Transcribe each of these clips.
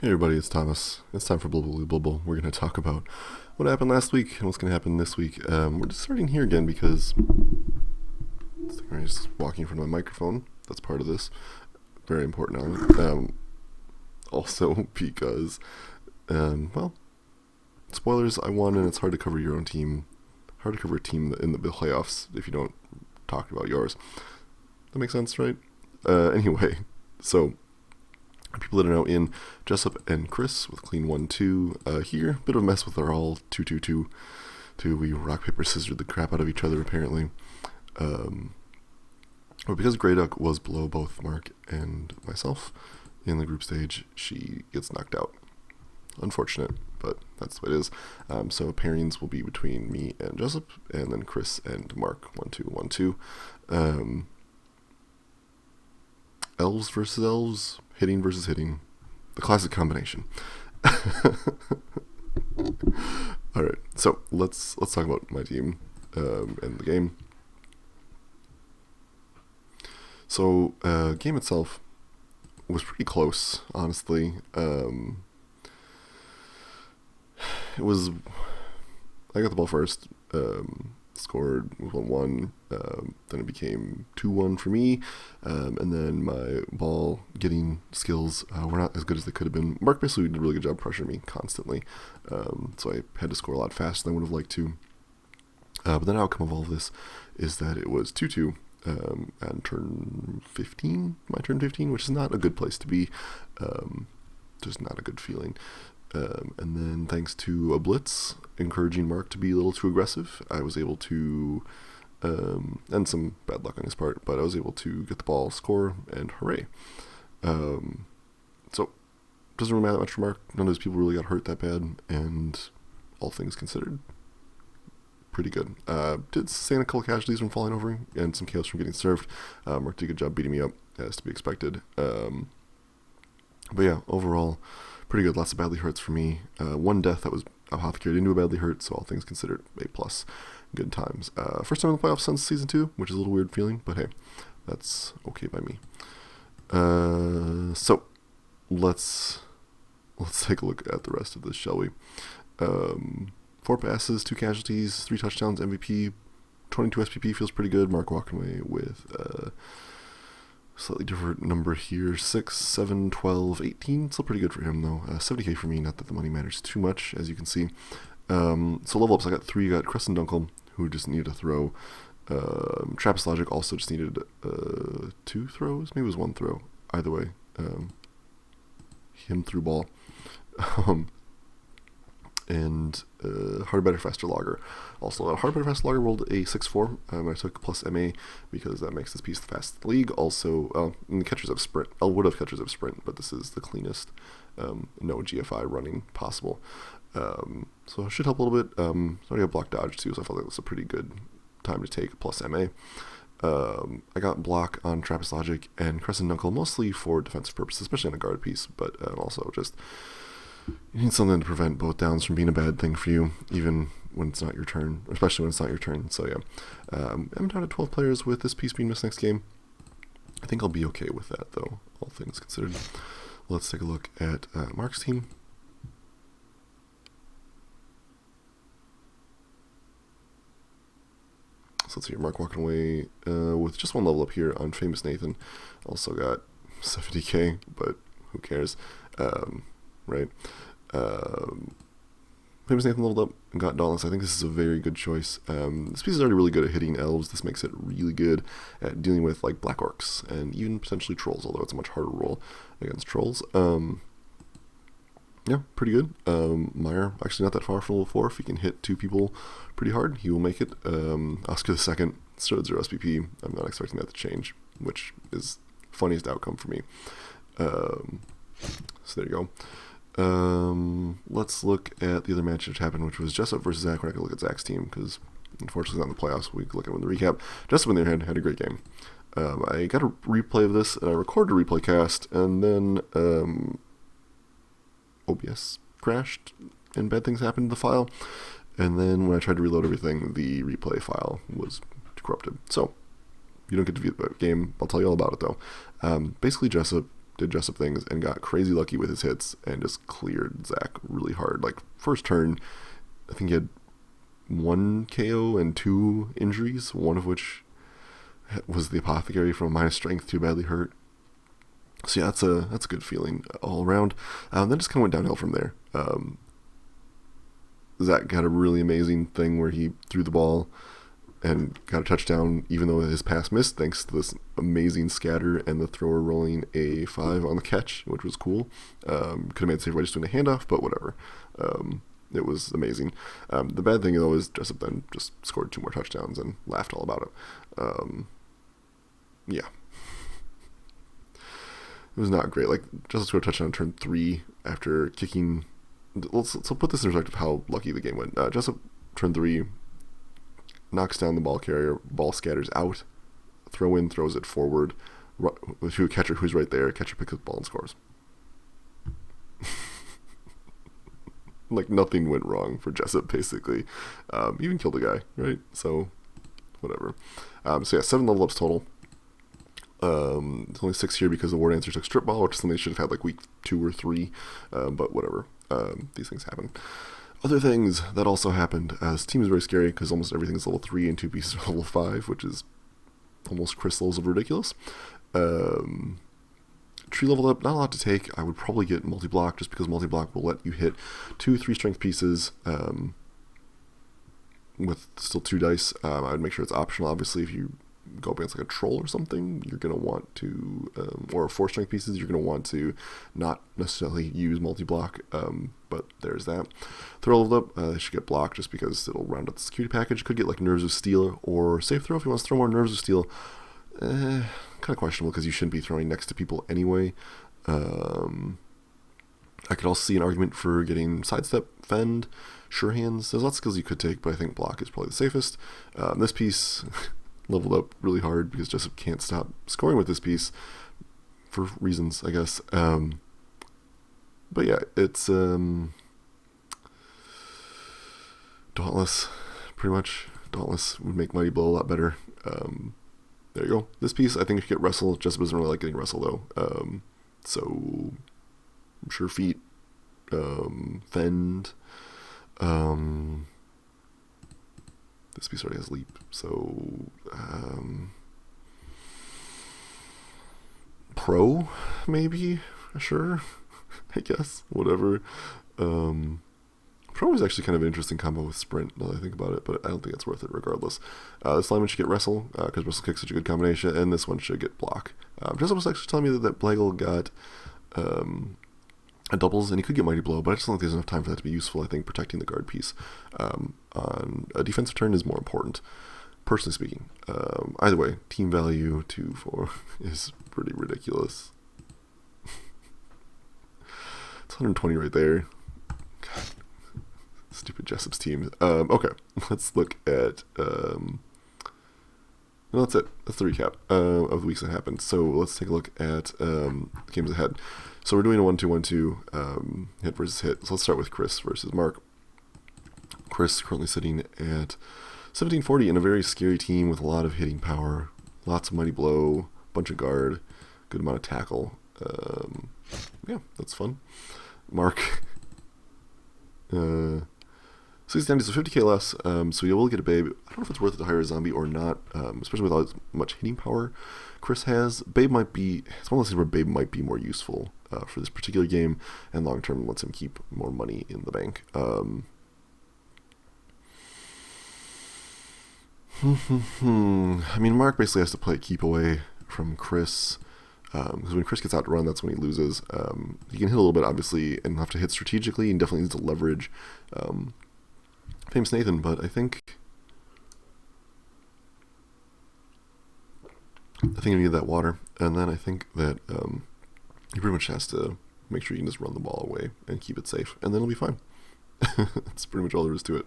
Hey everybody, it's Thomas. It's time for BBLoBB. We're going to talk about what happened last week and what's going to happen this week. We're just starting here again because I'm just walking in front of my microphone. That's part of this. Very important. Also because, well, spoilers, I won, and it's hard to cover your own team. Hard to cover a team in the playoffs if you don't talk about yours. That makes sense, right? Anyway, so people that are now in, Jessup and Chris with clean 1-2 here. Bit of a mess with our all 2-2-2. We rock, paper, scissors the crap out of each other, apparently. But because Grey Duck was below both Mark and myself in the group stage, she gets knocked out. Unfortunate, but that's what it is. So pairings will be between me and Jessup, and then Chris and Mark, 1-2-1-2. Elves versus elves, hitting versus hitting, the classic combination. All right, so let's talk about my team and the game. So game itself was pretty close, honestly. It was, I got the ball first, scored 1-1, then it became 2-1 for me, and then my ball getting skills were not as good as they could have been. Mark basically did a really good job pressuring me constantly, so I had to score a lot faster than I would have liked to. But the outcome of all of this is that it was 2-2 and turn 15, my turn 15, which is not a good place to be, just not a good feeling. And then thanks to a blitz encouraging Mark to be a little too aggressive, I was able to, and some bad luck on his part, but I was able to get the ball, score, and hooray. So, doesn't really matter that much for Mark. None of his people really got hurt that bad, and all things considered, pretty good. Did sustain a couple casualties from falling over, and some chaos from getting served. Mark did a good job beating me up, as to be expected. But yeah, overall, pretty good. Lots of badly hurts for me. One death that was apothecated into a badly hurt, so all things considered, A+. Good times. First time in the playoffs since season 2, which is a little weird feeling, but hey, that's okay by me. So let's take a look at the rest of this, shall we? 4 passes, 2 casualties, 3 touchdowns, MVP, 22 SPP feels pretty good. Mark walking away with slightly different number here, 6, 7, 12, 18, still pretty good for him though. 70k for me, not that the money matters too much, as you can see. So level ups, I got 3, got Crescent Dunkel, who just needed a throw. Trappist Logic also just needed 2 throws, maybe it was 1 throw, either way. Him threw ball. And Hard, Better, Faster Logger. Also, Hard, Better, Faster Logger rolled a 6-4. I took plus MA because that makes this piece the fastest in the league. Also, the catchers have sprint. I would have catchers have sprint, but this is the cleanest no GFI running possible. So it should help a little bit. I already got block dodge too, so I felt like it was a pretty good time to take plus MA. I got block on Trappist Logic and Crescent Knuckle mostly for defensive purposes, especially on a guard piece, but also just you need something to prevent both downs from being a bad thing for you, even when it's not your turn, especially when it's not your turn. So yeah, I'm down to 12 players with this piece being missed next game. I think I'll be okay with that, though, all things considered. Let's take a look at Mark's team. So let's see, Mark walking away with just 1 level up here on Famous Nathan. Also got 70k, but who cares, right? Famous Nathan leveled up and got Dauntless. I think this is a very good choice. This piece is already really good at hitting elves. This makes it really good at dealing with like black orcs and even potentially trolls, although it's a much harder roll against trolls. Yeah, pretty good. Meyer, actually not that far from level 4. If he can hit 2 people pretty hard, he will make it. Oscar the second still at 0 SPP. I'm not expecting that to change, which is funniest outcome for me. So there you go. Let's look at the other match that happened, which was Jessup versus Zach. We're not going to look at Zach's team because unfortunately it's not in the playoffs. We can look at it in the recap. Jessup, on the other hand, had a great game. I got a replay of this, and I recorded a replay cast, and then OBS crashed, and bad things happened to the file. And then when I tried to reload everything, the replay file was corrupted. So you don't get to view the game. I'll tell you all about it, though. Basically, Jessup did Jessup things and got crazy lucky with his hits and just cleared Zach really hard. Like, first turn, I think he had 1 KO and 2 injuries, one of which was the Apothecary from minus strength, too badly hurt. So yeah, that's a good feeling all around. Then just kind of went downhill from there. Zach got a really amazing thing where he threw the ball and got a touchdown, even though his pass missed, thanks to this amazing scatter and the thrower rolling a 5 on the catch, which was cool. Could have made it safer by just doing a handoff, but whatever. It was amazing. The bad thing, though, is Jessup then just scored 2 more touchdowns and laughed all about it. Yeah. It was not great. Like, Jessup scored a touchdown on turn 3 after kicking... Let's put this in perspective how lucky the game went. Jessup, turn 3, knocks down the ball carrier, ball scatters out, throw in, throws it forward, to a catcher who's right there, catcher picks up the ball and scores. Like, nothing went wrong for Jessup, basically. Even killed a guy, right? So, whatever. So yeah, 7 level ups total. It's only 6 here because the War Dancer took Strip Ball, which is something they should have had like week 2 or 3, but whatever. These things happen. Other things that also happened, this team is very scary because almost everything is level 3 and 2 pieces are level 5, which is almost crystals of ridiculous. Tree leveled up, not a lot to take. I would probably get multi-block just because multi-block will let you hit 2 3-strength pieces with still 2 dice. I would make sure it's optional, obviously. If you go up against like a troll or something, you're going to want to, or 4-strength pieces, you're going to want to not necessarily use multi-block, but there's that. Throw leveled up, they should get block just because it'll round out the security package. Could get like Nerves of Steel or Safe Throw if you want to throw more Nerves of Steel. Kind of questionable because you shouldn't be throwing next to people anyway. I could also see an argument for getting Sidestep, Fend, Sure Hands. There's lots of skills you could take, but I think block is probably the safest. This piece leveled up really hard because Jessup can't stop scoring with this piece for reasons, I guess. But yeah, it's Dauntless, pretty much. Dauntless would make Mighty Blow a lot better. There you go. This piece, I think if you get Wrestle, Jessup doesn't really like getting Wrestle, though. So, I'm sure Feet, Fend, this piece already has Leap, so, Pro, maybe? Sure, I guess, whatever. Pro is actually kind of an interesting combo with Sprint, now that I think about it, but I don't think it's worth it regardless. This lineman should get Wrestle, because Wrestle Kick's such a good combination, and this one should get Block. Jessup was actually telling me that Blagel got a doubles, and he could get Mighty Blow, but I just don't think there's enough time for that to be useful. I think protecting the guard piece on a defensive turn is more important, personally speaking. Either way, team value 2-4 is pretty ridiculous. It's 120 right there. God. Stupid Jessup's team. Okay, let's look at... no, that's it. That's the recap of the weeks that happened. So let's take a look at games ahead. So we're doing a 1-2-1-2 hit versus hit. So let's start with Chris versus Mark. Chris currently sitting at 1740 in a very scary team with a lot of hitting power, lots of Mighty Blow, bunch of guard, good amount of tackle. Yeah, that's fun. Mark... So he's down to 50k less, so you will get a Babe. I don't know if it's worth it to hire a zombie or not, especially with as much hitting power Chris has. Babe might be, it's one of those things where Babe might be more useful for this particular game, and long term lets him keep more money in the bank. I mean, Mark basically has to play keep away from Chris, because when Chris gets out to run, that's when he loses. He can hit a little bit, obviously, and have to hit strategically, and definitely needs to leverage Famous Nathan, but I think I need that water, and then I think that he pretty much has to make sure you can just run the ball away and keep it safe, and then it'll be fine. That's pretty much all there is to it.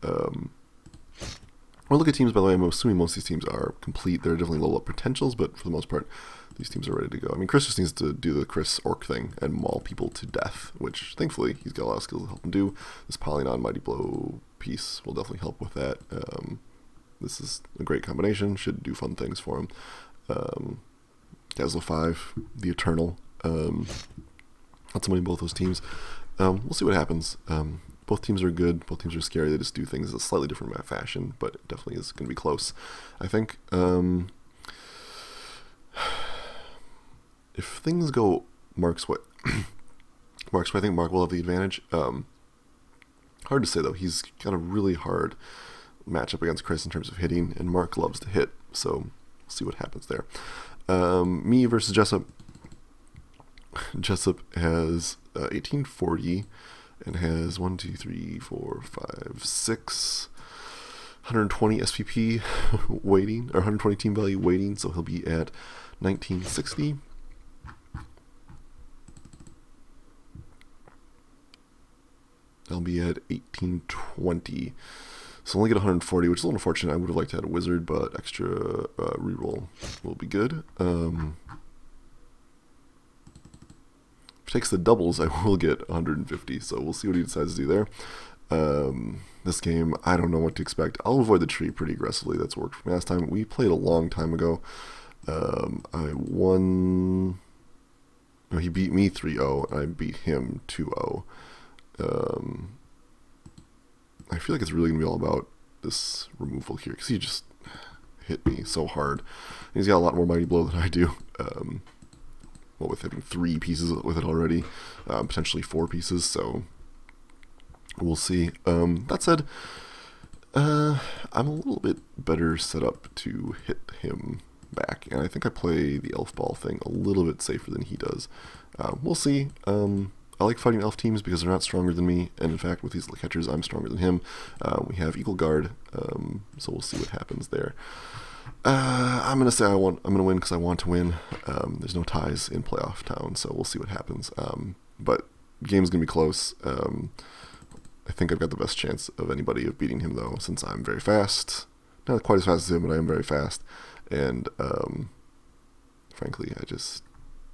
When I look at teams, by the way, I'm assuming most of these teams are complete. There are definitely level up potentials, but for the most part, these teams are ready to go. I mean, Chris just needs to do the Chris Orc thing and maul people to death, which thankfully he's got a lot of skills to help him do. This Polygon Mighty Blow piece will definitely help with that. This is a great combination, should do fun things for him. Dazzle 5, the Eternal. Not somebody in both those teams. We'll see what happens. Both teams are good. Both teams are scary. They just do things in a slightly different fashion, but it definitely is going to be close. I think if things go Mark's way, I think Mark will have the advantage. Hard to say, though. He's got a really hard matchup against Chris in terms of hitting, and Mark loves to hit, so we'll see what happens there. Me versus Jessup. Jessup has 1840 and has 1, 2, 3, 4, 5, 6, 120 SPP weighting, or 120 team value weighting, so he'll be at 1960. I'll be at 1820. So only get 140, which is a little unfortunate. I would have liked to have a wizard, but extra reroll will be good. If he takes the doubles, I will get 150, so we'll see what he decides to do there. This game, I don't know what to expect. I'll avoid the tree pretty aggressively. That's worked for me last time. We played a long time ago. I won... No, he beat me 3-0, and I beat him 2-0. I feel like it's really going to be all about this removal here, because he just hit me so hard. And he's got a lot more Mighty Blow than I do. Well, with having 3 pieces with it already, potentially 4 pieces, so we'll see. That said, I'm a little bit better set up to hit him back, and I think I play the elf ball thing a little bit safer than he does. We'll see. I like fighting elf teams because they're not stronger than me, and in fact, with these catchers, I'm stronger than him. We have equal guard, so we'll see what happens there. I'm gonna say I'm gonna win because I want to win. There's no ties in playoff town, so we'll see what happens. But the game's gonna be close. I think I've got the best chance of anybody of beating him, though, since I'm very fast. Not quite as fast as him, but I am very fast. And frankly, I just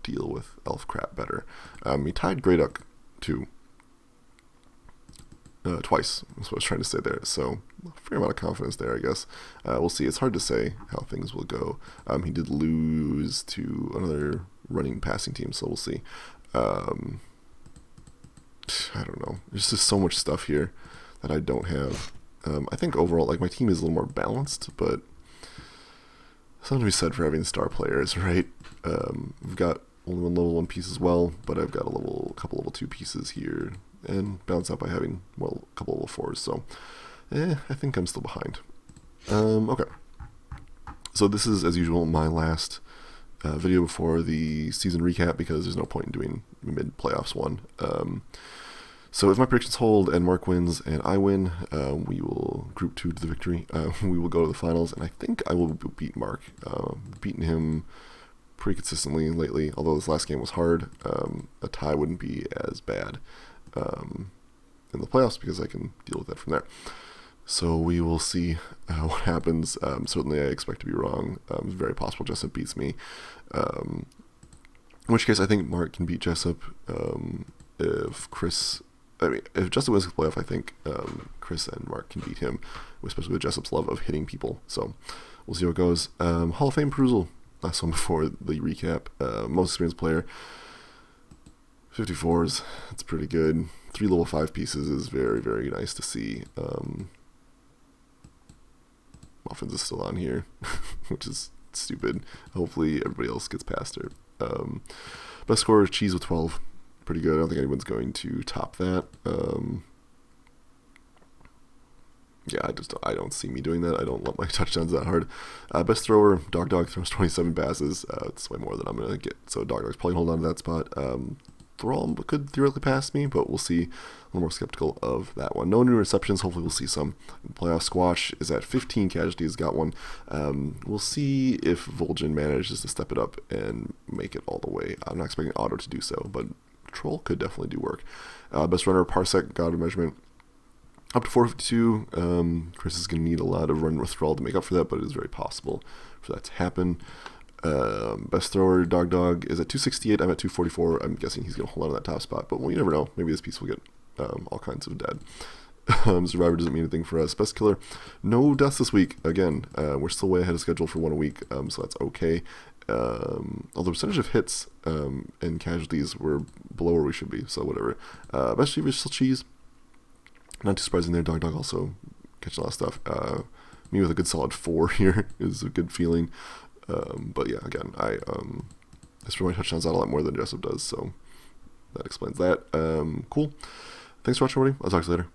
deal with elf crap better. He tied Greyduck too. Twice. That's what I was trying to say there. So a fair amount of confidence there, I guess. We'll see. It's hard to say how things will go. He did lose to another running passing team, so we'll see. I don't know. There's just so much stuff here that I don't have. I think overall, like, my team is a little more balanced, but something to be said for having star players, right? We've got only one level 1 piece as well, but I've got a couple level 2 pieces here, and balance out by having, well, a couple level 4s, so I think I'm still behind. Okay. So this is, as usual, my last video before the season recap, because there's no point in doing mid-playoffs one. So if my predictions hold and Mark wins and I win, we will group 2 to the victory. We will go to the finals, and I think I will beat Mark. Beaten him pretty consistently lately, although this last game was hard. A tie wouldn't be as bad in the playoffs because I can deal with that from there. So we will see what happens. Certainly I expect to be wrong. It's very possible Jessup beats me. In which case I think Mark can beat Jessup. If Jessup wins the playoff, I think Chris and Mark can beat him, especially with Jessup's love of hitting people. So we'll see how it goes. Hall of Fame perusal. Last one before the recap. Most experienced player. 54s. That's pretty good. 3 level 5 pieces is very, very nice to see. Muffins is still on here, which is stupid. Hopefully everybody else gets past her. Best scorer is Cheese with 12. Pretty good. I don't think anyone's going to top that. Yeah, I don't see me doing that. I don't want my touchdowns that hard. Best thrower, Dog throws 27 passes. It's way more than I'm going to get. So Dog's probably holding on to that spot. Thrall could theoretically pass me, but we'll see. A little more skeptical of that one. No new receptions. Hopefully we'll see some. Playoff Squash is at 15 casualties. Got one. We'll see if Vol'jin manages to step it up and make it all the way. I'm not expecting Otto to do so, but Troll could definitely do work. Best runner, Parsec, God of Measurement. Up to 452. Chris is going to need a lot of run withdrawal to make up for that, but it is very possible for that to happen. Best thrower, Dog is at 268. I'm at 244. I'm guessing he's going to hold on to that top spot, but well, you never know. Maybe this piece will get all kinds of dead. Survivor doesn't mean anything for us. Best killer, no deaths this week. Again, we're still way ahead of schedule for 1 a week, so that's okay. Although percentage of hits and casualties were below where we should be, so whatever. Best Chief is still Cheese. Not too surprising there. Dog also catching a lot of stuff. Me with a good solid 4 here is a good feeling. But yeah, again, I spread my touchdowns out a lot more than Jessup does, so that explains that. Cool. Thanks for watching, everybody. I'll talk to you later.